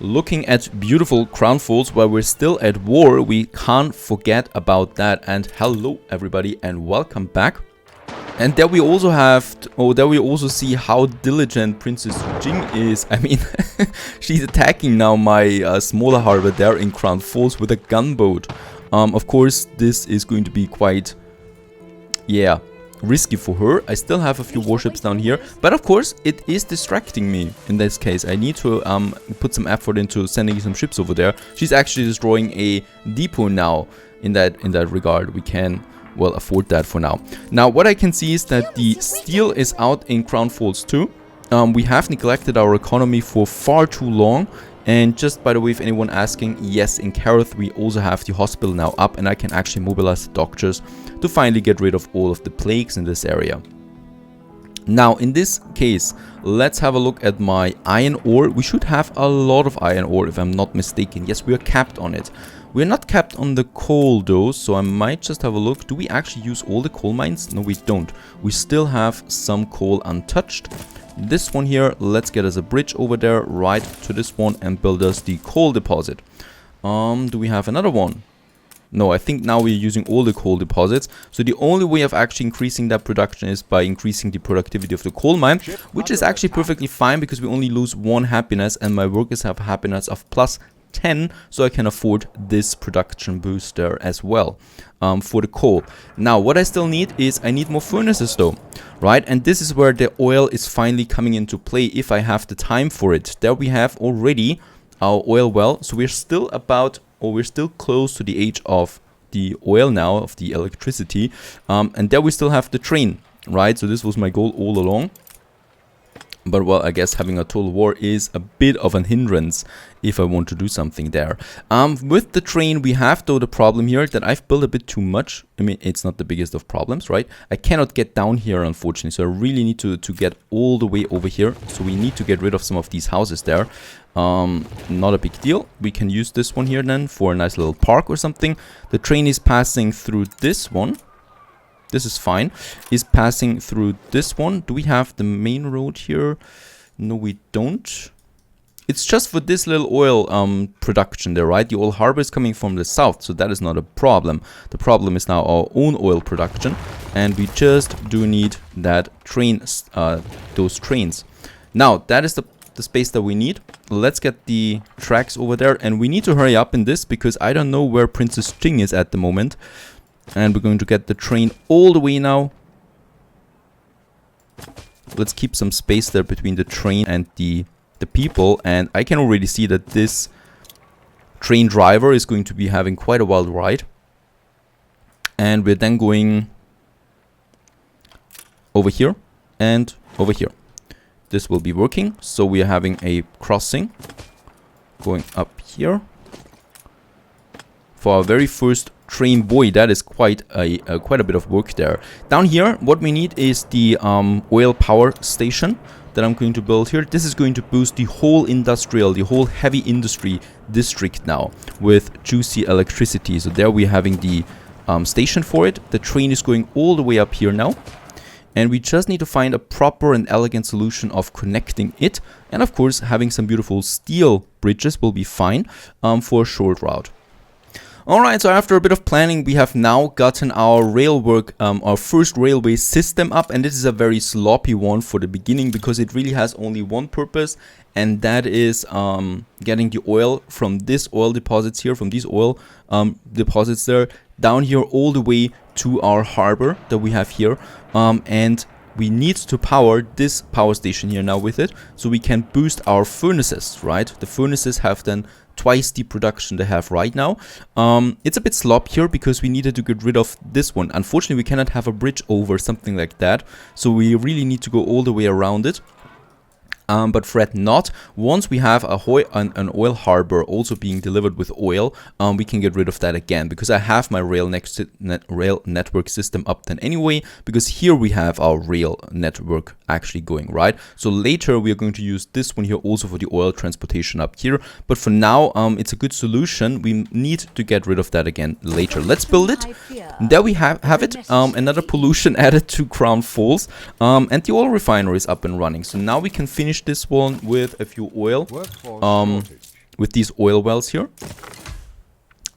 looking at beautiful Crown Falls while we're still at war. We can't forget about that. And hello everybody and welcome back. And there we also have, there we also see how diligent Princess Jing is. I mean, she's attacking now my smaller harbor there in Crown Falls with a gunboat. Of course, this is going to be quite, yeah, risky for her. I still have a few warships down here, but of course, it is distracting me in this case. I need to put some effort into sending some ships over there. She's actually destroying a depot now. In that regard, we can, well, afford that for now. Now, what I can see is that the steel is out in Crown Falls too. We have neglected our economy for far too long. And just by the way, if anyone asking, yes, in Kareth we also have the hospital now up, and I can actually mobilize the doctors to finally get rid of all of the plagues in this area. Now, in this case, let's have a look at my iron ore. We should have a lot of iron ore if I'm not mistaken. Yes, we are capped on it. We're not capped on the coal though, so I might just have a look. Do we actually use all the coal mines? No, we don't. We still have some coal untouched. This one here, let's get us a bridge over there, right to this one, and build us the coal deposit. Do we have another one? No, I think now we're using all the coal deposits. So the only way of actually increasing that production is by increasing the productivity of the coal mine, which is actually perfectly fine because we only lose 1 happiness and my workers have a happiness of plus 10, so I can afford this production booster as well for the coal. Now, what I still need is I need more furnaces though, right? And this is where the oil is finally coming into play if I have the time for it. There we have already our oil well, so we're still about, or we're still close to the age of the oil now, of the electricity, and there we still have the train, right? So this was my goal all along. But well, I guess having a total war is a bit of an hindrance if I want to do something there. With the train, we have though the problem here that I've built a bit too much. I mean, it's not the biggest of problems, right? I cannot get down here, unfortunately. So I really need to get all the way over here. So we need to get rid of some of these houses there. Not a big deal. We can use this one here then for a nice little park or something. The train is passing through this one. This is fine. Is passing through this one. Do we have the main road here? No, we don't. It's just for this little oil production there, right? The oil harbor is coming from the south, so that is not a problem. The problem is now our own oil production, and we just do need that train, those trains. Now, that is the space that we need. Let's get the tracks over there, and we need to hurry up in this because I don't know where Princess Jing is at the moment. And we're going to get the train all the way now. Let's keep some space there between the train and the people. And I can already see that this train driver is going to be having quite a wild ride. And we're then going over here and over here. This will be working. So we are having a crossing going up here. For our very first train, boy, that is quite a bit of work there. Down here, what we need is the oil power station that I'm going to build here. This is going to boost the whole industrial, the whole heavy industry district now with juicy electricity. So there we're having the station for it. The train is going all the way up here now. And we just need to find a proper and elegant solution of connecting it. And of course, having some beautiful steel bridges will be fine for a short route. Alright, so after a bit of planning, we have now gotten our our first railway system up, and this is a very sloppy one for the beginning because it really has only one purpose, and that is getting the oil from this oil deposits here, from these oil deposits there, down here all the way to our harbor that we have here, and we need to power this power station here now with it, so we can boost our furnaces, right? The furnaces have then twice the production they have right now. It's a bit slop here because we needed to get rid of this one. Unfortunately, we cannot have a bridge over something like that, so we really need to go all the way around it. But fret not, once we have an oil harbor also being delivered with oil, we can get rid of that again, because I have my rail network system up then anyway, because here we have our rail network actually going, right? So later we are going to use this one here also for the oil transportation up here, but for now it's a good solution. We need to get rid of that again later. Let's build it. There we have it, another pollution added to Crown Falls, and the oil refinery is up and running. So now we can finish this one with a few oil. with these oil wells here.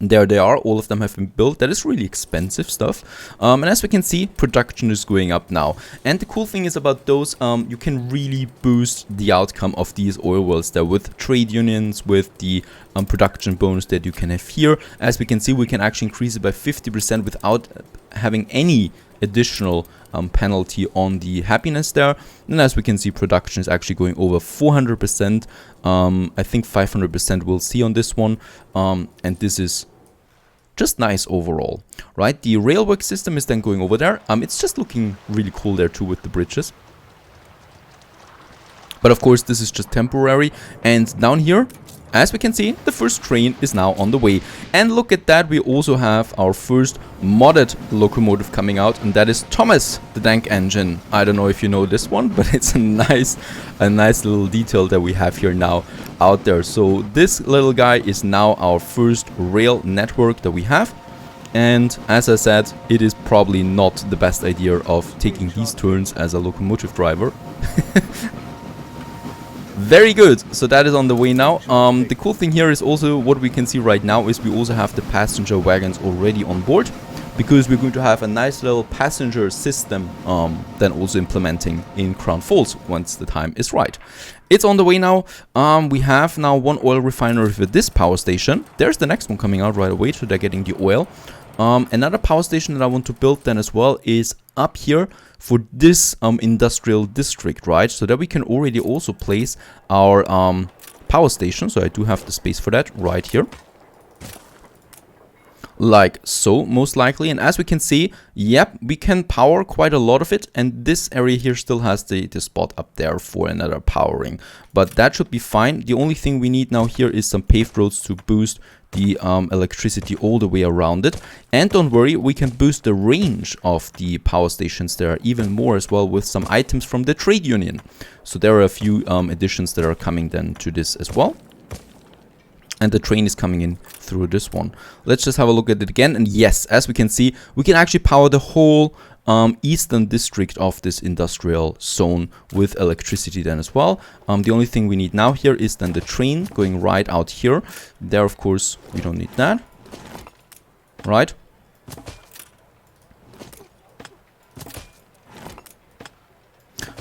There they are, all of them have been built. That is really expensive stuff. And as we can see, production is going up now. And the cool thing is about those, you can really boost the outcome of these oil wells there with trade unions, with the production bonus that you can have here. As we can see, we can actually increase it by 50% without having any additional penalty on the happiness there. And as we can see, production is actually going over 400%. I think 500% we'll see on this one. And this is just nice overall, right? The railwork system is then going over there. It's just looking really cool there too with the bridges. But of course, this is just temporary. And down here, as we can see, the first train is now on the way. And look at that, we also have our first modded locomotive coming out, and that is Thomas the Tank Engine. I don't know if you know this one, but it's a nice little detail that we have here now out there. So this little guy is now our first rail network that we have. And as I said, it is probably not the best idea of taking these turns as a locomotive driver. Very good, so that is on the way now. The cool thing here is also what we can see right now is we also have the passenger wagons already on board, because we're going to have a nice little passenger system then also implementing in Crown Falls once the time is right. It's on the way now. We have now one oil refinery for this power station. There's the next one coming out right away, so they're getting the oil. Another power station that I want to build then as well is up here for this industrial district, right? So that we can already also place our power station. So I do have the space for that right here. Like so, most likely. And as we can see, yep, we can power quite a lot of it. And this area here still has the spot up there for another powering. But that should be fine. The only thing we need now here is some paved roads to boost the electricity all the way around it. And don't worry, we can boost the range of the power stations there even more as well with some items from the trade union. So there are a few additions that are coming then to this as well. And the train is coming in through this one. Let's just have a look at it again. And yes, as we can see, we can actually power the whole eastern district of this industrial zone with electricity then as well. The only thing we need now here is then the train going right out here. There, of course, we don't need that. Right?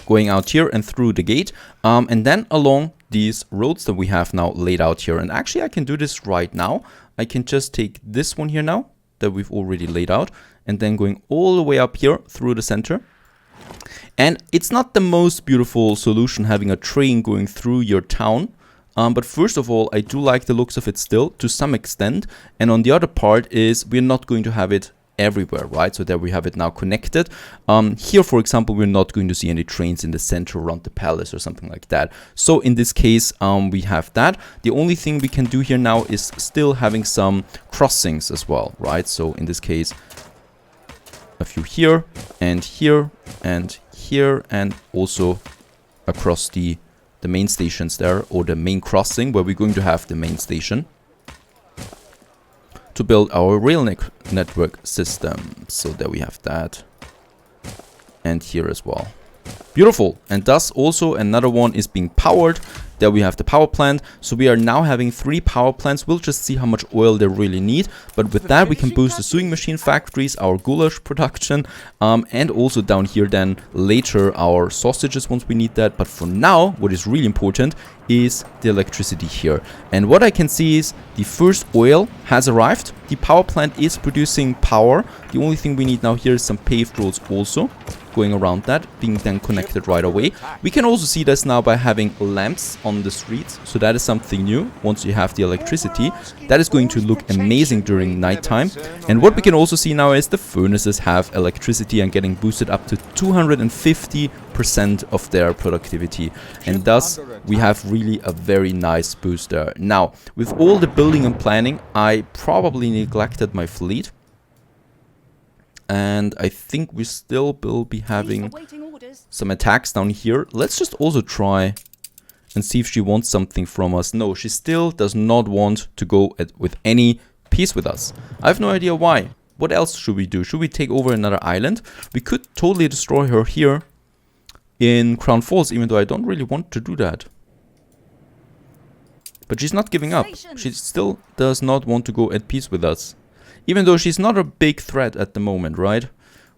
Going out here and through the gate. And then along these roads that we have now laid out here. And actually, I can do this right now. I can just take this one here now that we've already laid out, and then going all the way up here through the center. And it's not the most beautiful solution having a train going through your town. But first of all, I do like the looks of it still to some extent. And on the other part is we're not going to have it everywhere, right? So there we have it now connected. Here, for example, we're not going to see any trains in the center around the palace or something like that. So in this case, we have that. The only thing we can do here now is still having some crossings as well, right? So in this case, a few here and here and here, and also across the main stations there, or the main crossing where we're going to have the main station to build our rail network system. So there we have that. And here as well. Beautiful. And thus also another one is being powered. There we have the power plant. So we are now having 3 power plants. We'll just see how much oil they really need. But with that, we can boost the sewing machine factories, our goulash production, and also down here then later our sausages once we need that. But for now, what is really important is the electricity here. And what I can see is the first oil has arrived. The power plant is producing power. The only thing we need now here is some paved roads also going around that, being then connected right away. We can also see this now by having lamps on the streets. So that is something new. Once you have the electricity, that is going to look amazing during nighttime. And what we can also see now is the furnaces have electricity and getting boosted up to 250% of their productivity. And thus, we have really a very nice boost there. Now, with all the building and planning, I probably neglected my fleet. And I think we still will be having some attacks down here. Let's just also try and see if she wants something from us. No, she still does not want to go with any peace with us. I have no idea why. What else should we do? Should we take over another island? We could totally destroy her here in Crown Falls, even though I don't really want to do that. But she's not giving up. She still does not want to go at peace with us. Even though she's not a big threat at the moment, right?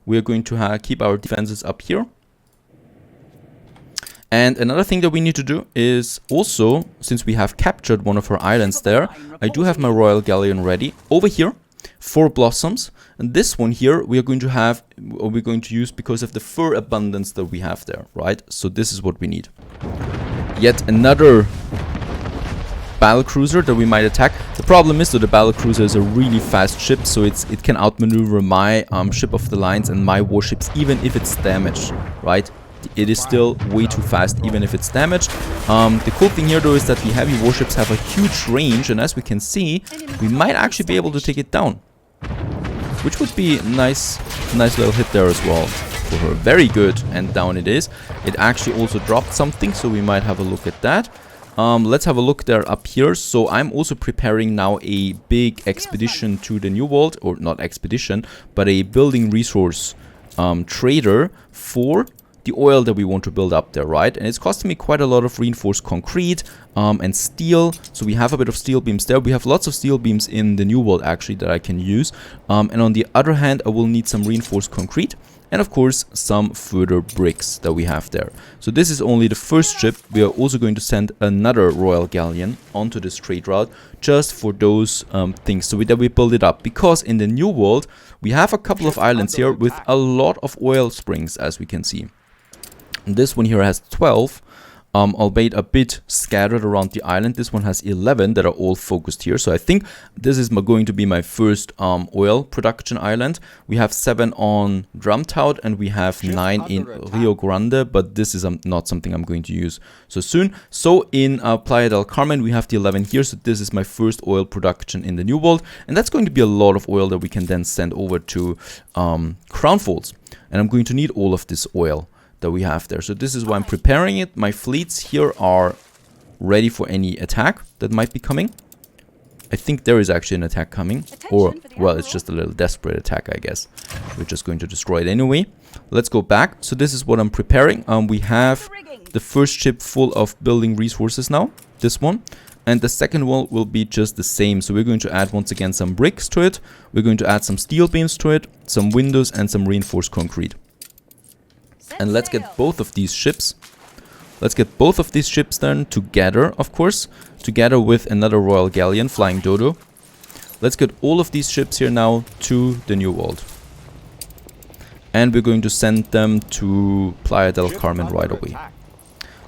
We're going to keep our defenses up here. And another thing that we need to do is also, since we have captured one of her islands there, I do have my Royal Galleon ready. Over here, 4 blossoms. And this one here we are going to have, or we're going to use because of the fur abundance that we have there, right? So this is what we need. Yet another battle cruiser that we might attack. The problem is that the battle cruiser is a really fast ship, so it can outmaneuver my ship of the lines and my warships even if it's damaged, right? It is still way too fast even if it's damaged. The cool thing here though is that the heavy warships have a huge range, and as we can see, we might actually be able to take it down, which would be a nice little hit there as well for her. Very good, and down it is. It actually also dropped something, so we might have a look at that. Let's have a look there up here. So I'm also preparing now a big expedition to the New World, or not expedition, but a building resource trader for the oil that we want to build up there, right? And it's costing me quite a lot of reinforced concrete and steel. So we have a bit of steel beams there. We have lots of steel beams in the New World actually that I can use. And on the other hand, I will need some reinforced concrete. And of course, some further bricks that we have there. So this is only the first ship. We are also going to send another Royal Galleon onto this trade route just for those things. So that we build it up. Because in the New World, we have a couple of islands here with a lot of oil springs, as we can see. And this one here has 12, albeit a bit scattered around the island. This one has 11 that are all focused here. So I think this is going to be my first oil production island. We have 7 on Drumtout and we have 9 in Rio Grande, but this is not something I'm going to use so soon. So in Playa del Carmen, we have the 11 here. So this is my first oil production in the New World. And that's going to be a lot of oil that we can then send over to Crown Folds. And I'm going to need all of this oil that we have there. So this is why I'm preparing it. My fleets here are ready for any attack that might be coming. I think there is actually an attack coming. Or, well, it's just a little desperate attack, I guess. We're just going to destroy it anyway. Let's go back. So this is what I'm preparing. We have the first ship full of building resources now. This one. And the second one will be just the same. So we're going to add once again some bricks to it. We're going to add some steel beams to it. Some windows and some reinforced concrete. And let's get both of these ships. Let's get both of these ships then together, of course. Together with another Royal Galleon, Flying Dodo. Let's get all of these ships here now to the New World. And we're going to send them to Playa del Carmen right away.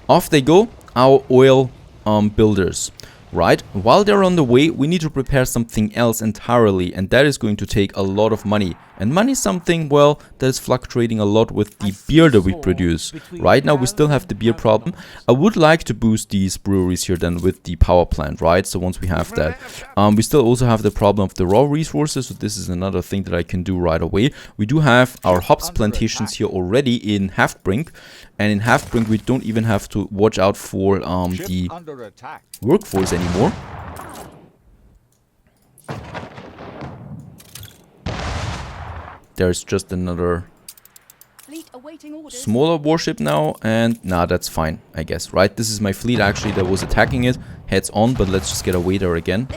Off they go, our oil builders. Right, while they're on the way, we need to prepare something else entirely, and that is going to take a lot of money. And money is something, well, that is fluctuating a lot with the beer that we produce. Right now we still have the beer problem. I would like to boost these breweries here then with the power plant, right? So once we have that, we still also have the problem of the raw resources. So this is another thing that I can do right away. We do have our hops plantations here already in Halfbrink. And in Halfbrink we don't even have to watch out for the workforce anymore. There's just another smaller warship now, and nah, that's fine, I guess, right? This is my fleet actually that was attacking it heads on, but let's just get away there again.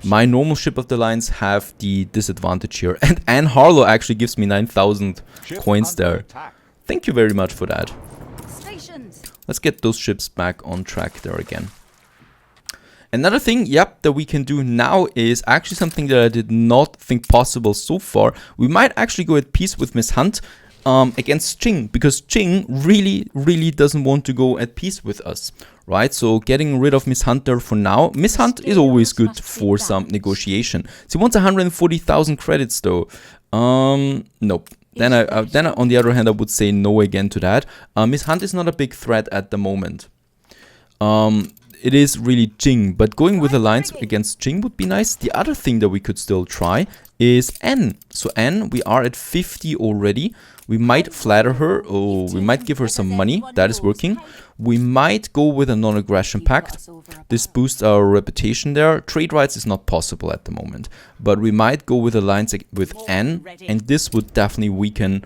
My normal ship of the lines have the disadvantage here, and Anne Harlow actually gives me 9,000 coins there. Thank you very much for that. Let's get those ships back on track there again. Another thing, yep, that we can do now is actually something that I did not think possible so far. We might actually go at peace with Miss Hunt against Ching, because Ching really doesn't want to go at peace with us, right? So getting rid of Miss Hunt there for now. Miss Hunt is always good for some negotiation. She wants 140,000 credits though. Nope. Then on the other hand, I would say no again to that. Miss Hunt is not a big threat at the moment. It is really Jing, but going with alliance against Jing would be nice. The other thing that we could still try is N. So N, we are at 50 already. We might flatter her, or we might give her some money. That is working. We might go with a non-aggression pact. This boosts our reputation there. Trade rights is not possible at the moment, but we might go with alliance with Anne, and this would definitely weaken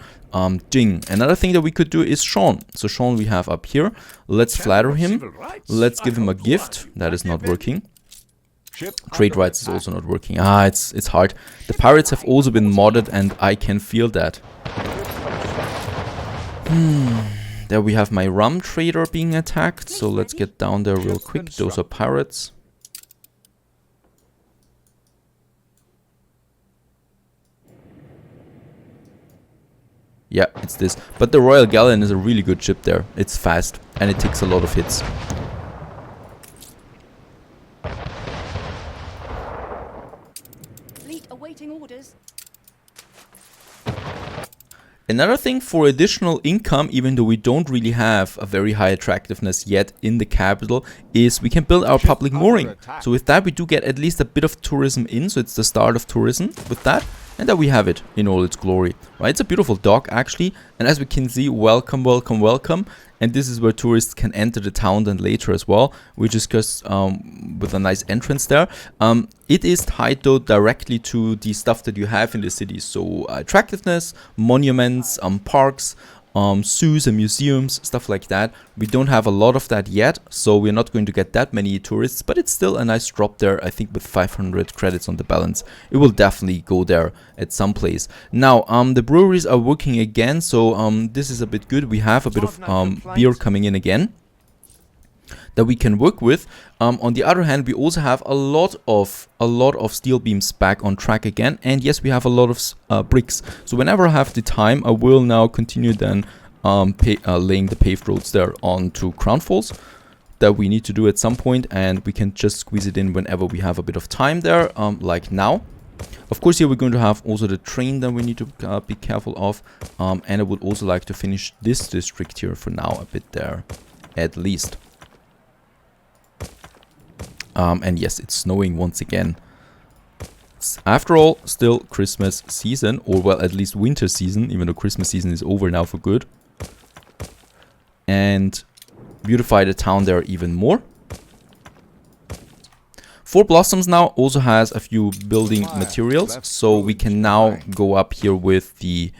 Jing. Another thing that we could do is Sean. So Sean we have up here. Let's flatter him. Let's give him a gift. That is not working. Trade rights is also not working. It's hard. The pirates have also been modded, and I can feel that. There we have my rum trader being attacked, so let's get down there real quick. Those are pirates. Yeah, it's this. But the Royal Galleon is a really good ship there. It's fast, and it takes a lot of hits. Fleet awaiting orders. Another thing for additional income, even though we don't really have a very high attractiveness yet in the capital, is we can build our public mooring. So with that we do get at least a bit of tourism in, so it's the start of tourism with that. And there we have it in all its glory. Right, it's a beautiful dock actually, and as we can see, welcome, welcome, welcome. And this is where tourists can enter the town then later as well, which is just with a nice entrance there. It is tied though directly to the stuff that you have in the city. So attractiveness, monuments, parks, zoos and museums, stuff like that. We don't have a lot of that yet, so we're not going to get that many tourists, but it's still a nice drop there. I think with 500 credits on the balance, it will definitely go there at some place. Now, the breweries are working again, so this is a bit good. We have a bit of beer coming in again that we can work with. On the other hand, we also have a lot of steel beams back on track again, and yes, we have a lot of bricks. So whenever I have the time, I will now continue then laying the paved roads there onto Crown Falls that we need to do at some point, and we can just squeeze it in whenever we have a bit of time there, like now. Of course, here we're going to have also the train that we need to be careful of, and I would also like to finish this district here for now a bit there, at least. And yes, it's snowing once again. It's, after all, still Christmas season, or well, at least winter season, even though Christmas season is over now for good. And beautify the town there even more. Four Blossoms now also has a few building materials, so we can now go up here with the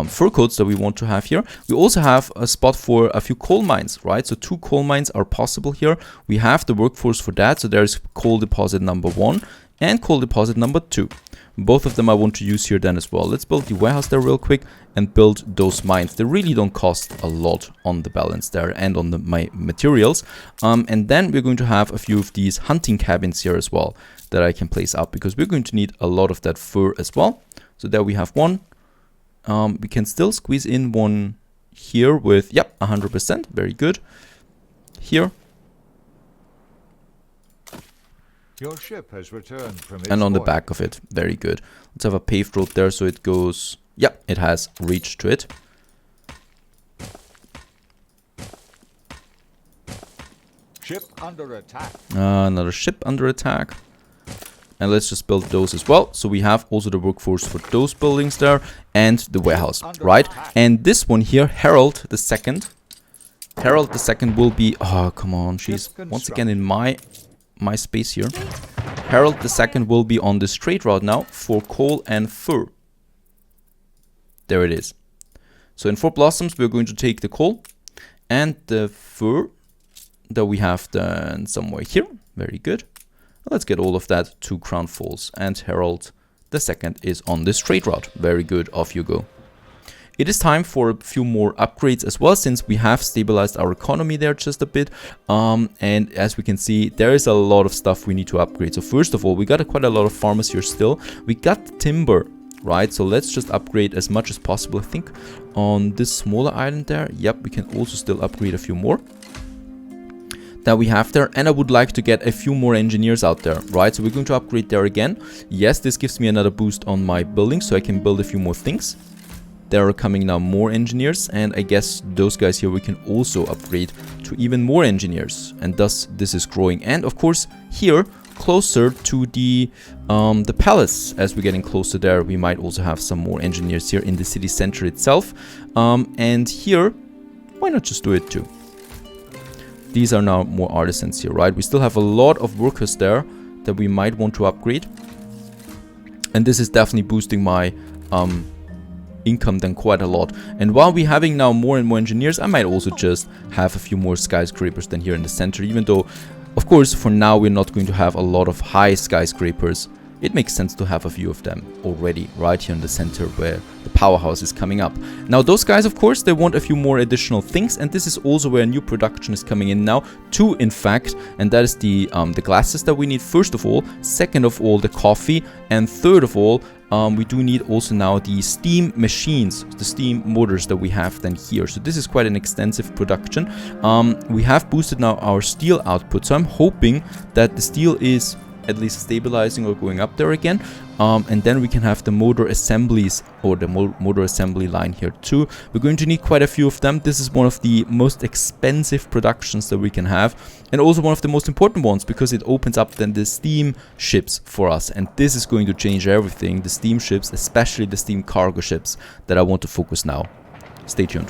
fur coats that we want to have here. We also have a spot for a few coal mines, right? So 2 coal mines are possible here. We have the workforce for that. So there's coal deposit number 1 and coal deposit number 2. Both of them I want to use here then as well. Let's build the warehouse there real quick and build those mines. They really don't cost a lot on the balance there and on my materials. And then we're going to have a few of these hunting cabins here as well that I can place up, because we're going to need a lot of that fur as well. So there we have one. We can still squeeze in one here with, yep, 100%. Very good. Here. Your ship has returned from its And on the voyage. back of it. Very good. Let's have a paved road there so it goes, yep, it has reached to it. Ship under attack. Another ship under attack. And let's just build those as well. So we have also the workforce for those buildings there and the warehouse, right? And this one here, Harold the Second. Harold the Second will be, oh, come on, she's once again in my space here. Harold the Second will be on this trade route now for coal and fur. There it is. So in 4 Blossoms, we're going to take the coal and the fur that we have then somewhere here. Very good. Let's get all of that to Crown Falls, and Harold the Second is on this trade route. Very good, off you go. It is time for a few more upgrades as well, since we have stabilized our economy there just a bit. And as we can see, there is a lot of stuff we need to upgrade. So first of all, we got quite a lot of farmers here still. We got timber, right? So let's just upgrade as much as possible. I think on this smaller island there, yep, we can also still upgrade a few more that we have there. And I would like to get a few more engineers out there, right? So we're going to upgrade there again. Yes, this gives me another boost on my building, so I can build a few more things. There are coming now more engineers, and I guess those guys here we can also upgrade to even more engineers, and thus this is growing. And of course here closer to the palace. As we're getting closer there, we might also have some more engineers here in the city center itself. And here, why not just do it too? These are now more artisans here, right? We still have a lot of workers there that we might want to upgrade. And this is definitely boosting my income then quite a lot. And while we're having now more and more engineers, I might also just have a few more skyscrapers than here in the center, even though, of course, for now we're not going to have a lot of high skyscrapers. It makes sense to have a few of them already right here in the center where the powerhouse is coming up. Now those guys, of course, they want a few more additional things, and this is also where new production is coming in now, two in fact, and that is the glasses that we need first of all, second of all the coffee, and third of all we do need also now the steam machines, the steam motors that we have then here. So this is quite an extensive production. We have boosted now our steel output, so I'm hoping that the steel is at least stabilizing or going up there again, and then we can have the motor assemblies or the motor assembly line here too. We're going to need quite a few of them. This is one of the most expensive productions that we can have, and also one of the most important ones, because it opens up then the steam ships for us, and this is going to change everything. The steam ships, especially the steam cargo ships, that I want to focus now. Stay tuned.